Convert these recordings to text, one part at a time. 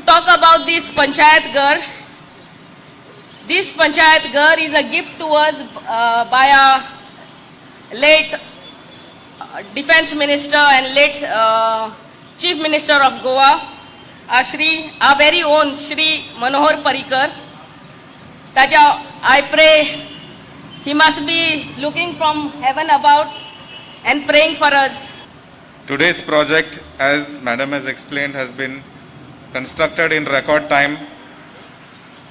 talk about this Panchayat Ghar. This Panchayat Ghar is a gift to us by a late Defense Minister and late Chief Minister of Goa, our very own Shri Manohar Parrikar. Taja, I pray he must be looking from heaven about and praying for us. Today's project, as Madam has explained, has been constructed in record time.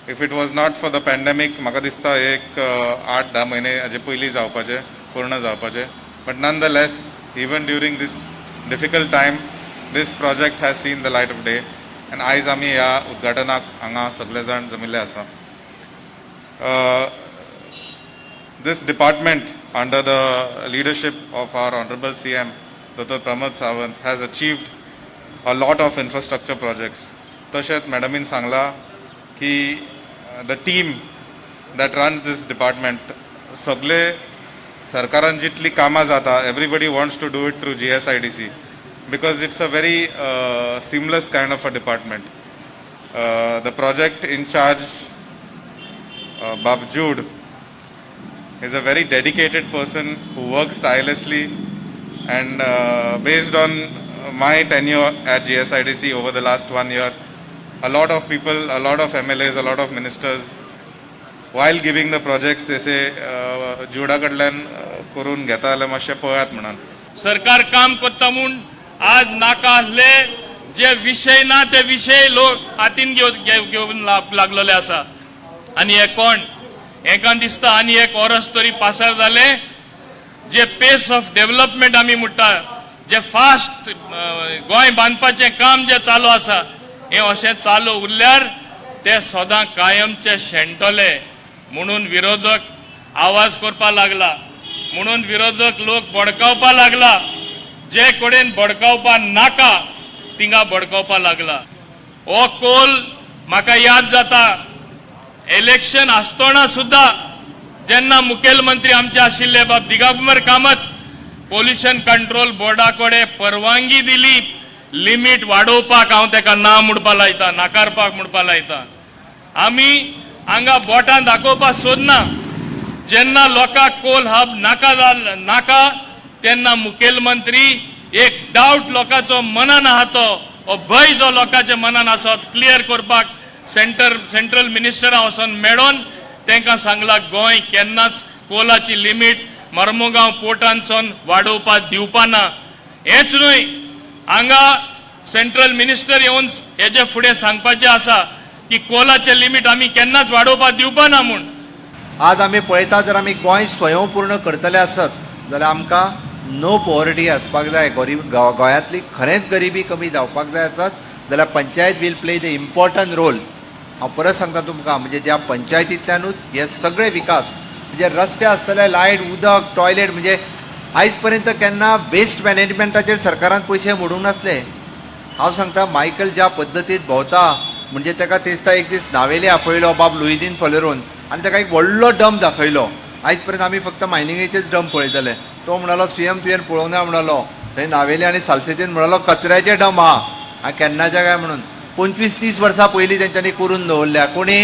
If it was not for the pandemic, म्हाका दिसता एक 8-10 महिने हाजे पयलीं जावपाचे पूर्ण जावपाचे. But nonetheless, even during this difficult time, this project has seen the light of day. And आयज आमी ह्या उद्घाटनाक हांगा सगळे जाण जमिल्ले आसा. This department, under the leadership of our Honorable CM, Dr. Pramod Sawant, has achieved a lot of infrastructure projects. तशेंच मॅडमीन सांगला की the team that runs this department, सगळे सरकारान जितली कामां जाता, everybody wants to do it through GSIDC because it's a very seamless kind of a department. The project in charge, Bab Jude, is a very dedicated person who works tirelessly, and based on my tenure at GSIDC over the last 1 year, a lot of people, a lot of MLAs, a lot of ministers, while giving the projects, they say, Juda कडल्यान करून घेता जाल्यार मातशें पळयात म्हणून. सरकार काम करता म्हूण आज नाका आसले जे विषय ना ते विषय लोक हातीन घेवन लागलेले आसा. आनी हे कोण एका दिसता आनी एक वर्स तरी पासार जाले. जे पेस ऑफ डेव्हलपमेंट आमी म्हणटा, जे फास्ट गोंय बांदपाचें काम जे चालू आसा, हे अशें चालू उरल्यार ते सदां कायमचे शेणटले म्हणून विरोधक आवाज करपा लागला. म्हणून विरोधक लोक भडकावपा लागला. जे कडेन भडकावपा नाका तिंगा भडकावपा लागला. हो कोल म्हाका याद जाता, इलेक्शन आसतना सुद्धा जेन्ना मुखेलमंत्री आमचे आशिल्ले बाब दिगंबर कामत पोल्युशन कंट्रोल बोर्डा कडेन परवानगी दिली लिमिट वाडोवपाक, हांव ताका ना म्हणपा लायता, नाकारपाक म्हणपा लायता. आमी हांगा बोटां दाखोवपाक सोदना. जेन्ना लोकांक कोल हब नाका तेन्ना मुखेलमंत्री एक डाऊट लोकांचो मनान आहा तो भंय जो लोकांच्या मनान आसा क्लियर करपाक सेंट्रल मिनिस्टरां वचून मेळोन तांकां सांगला गोंय केन्नाच कोलाची लिमिट मर्मुगांव पोर्टानसून वाडोवपाक दिवपा ना. हेच न्हय, हांगा सेंट्रल मिनिस्टर येवन हेजे फुडें सांगपाचें आसा की कोलाचे लिमिट आमी केन्नाच वाडोवपाक दिवपा ना म्हूण. आज आमी पळयता जर आमी गोंय स्वयंपूर्ण करतले आसत जाल्यार आमकां नो पॉवर्टी आसपाक जाय. गोंयांतली खरेंच गरिबी कमी जावपाक जाय आसत जाल्यार panchayat will play the important role. हांव परत सांगता तुमकां, म्हणजे ज्या पंचायतींतल्यानूच हे सगळे विकास, म्हणजे रस्ते आसतले, लायट, उदक, टॉयलेट, म्हणजे आयज पर्यंत केन्ना वेस्ट मॅनेजमेंटाचेर सरकारान पयशे मोडूंक नासले. हांव सांगता, मायकल ज्या पद्दतीन भोंवता, म्हणजे ताका दिसता एक दीस नावेली आपयलो बाब लुईदीन फॉलेरोन आनी ताका एक व्हडलो डंप दाखयलो. आयज पर्यंत आमी फक्त मायनिंगेचेच डंप पळयतले. तो म्हणलो सीएम तुवें पळोवंक ना म्हणलो. थंय नावेली आनी सालसेतीन म्हणलो कचऱ्याचे डंप आहा केन्नाचे काय म्हणून. 25-30 वर्सां पयलीं तेंच्यांनी करून दवरल्या. कोणी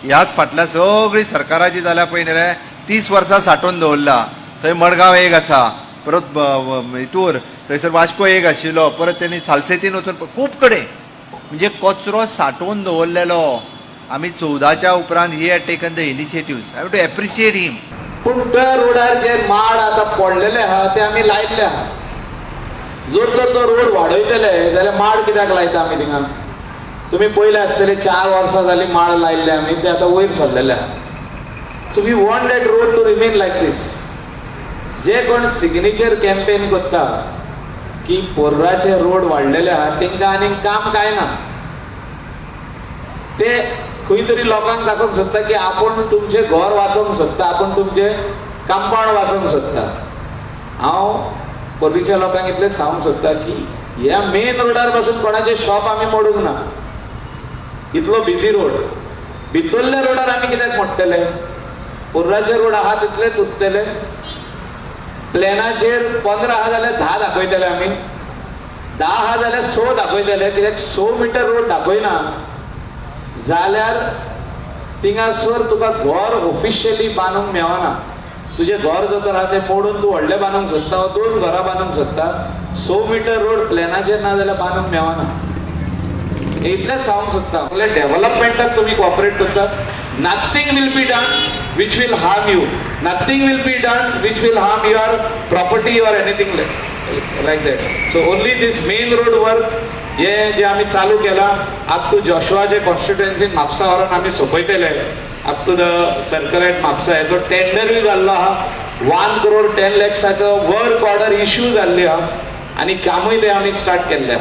ह्याच फाटल्या सगळी सरकाराची जाल्या पळय न्ही रे, 30 वर्सां साठोवन दवरला. थंय मडगांव एक आसा, परत हितूर थंयसर वास्को एक आशिल्लो, परत तेणी सालसेतीन वचून खूब कडेन म्हणजे कचरो साठोवन दवरलेलो. आमी 14च्या उपरांत he had taken the initiatives. I have to appreciate him. पूण त्या रोडार जे माड आतां पडलेले आहा ते आमी लायल्ले आहा. जर तर तो रोड वाडयतले जाल्यार माड कित्याक लायता आमी थिंगा? तुम्ही पयले आसतले 4 वर्सां जाली माड लायल्ले आमी, ते आतां वयर सरलेले आहा. So we want that road to remain like this. जे कोण सिग्नेचर कॅम्पेन करता की पोर्राचे रोड वाडलेले आहा तेंकां आनीक काम काय ना. ते खंय तरी लोकांक दाखोवंक सोदता की आपूण तुमचें घर वाचोवंक सोदता, आपूण तुमचें कंपाउंड वाचोवंक सोदता. हांव पर्रीच्या लोकांक इतलें सांगूंक सोदता की ह्या मेन रोडार पासून कोणाचें शॉप आमी मोडूंक ना. इतलो बिजी रोड, भितरल्या रोडार आमी कित्याक मोडटले? पोर्राचे रोड आहा तितलेच उरतले. प्लॅनाचेर 15 आहा जाल्यार 10 दाखयतले आमी, 10 आहा जाल्यार 6 दाखयतले. कित्याक 6 मीटर रोड दाखयना जाल्यार थिंगासर तुका घर ऑफिशियली बांदूंक मेळना. तुजें घर जर तर आहा तें मोडून तूं व्हडलें बांदूंक सोदता वा 2 घरां बांदूंक सोदता, 100 मीटर रोड प्लॅनाचेर ना जाल्यार बांदूंक मेळना. इतलेंच सांगूंक सोदता. डेव्हलपमेंटाक तुमी कॉपरेट करता. Nothing will be done which will harm you. Nothing will be done which will harm your property or anything like that. So only this main road work हे जे आम्ही चालू केला अप टू जोशुआ जे कॉन्स्टिट्युएन्सीन म्हापसा व्हरून आम्ही सोंपयतले up to the circle at Mapusa हेचो टेंडर बी जाल्लो आहा. 1 crore 10 lakhsचो वर्क ऑर्डर इश्यू जाल्ली आहा आनी कामूय ते आमी स्टार्ट केल्ले आहा.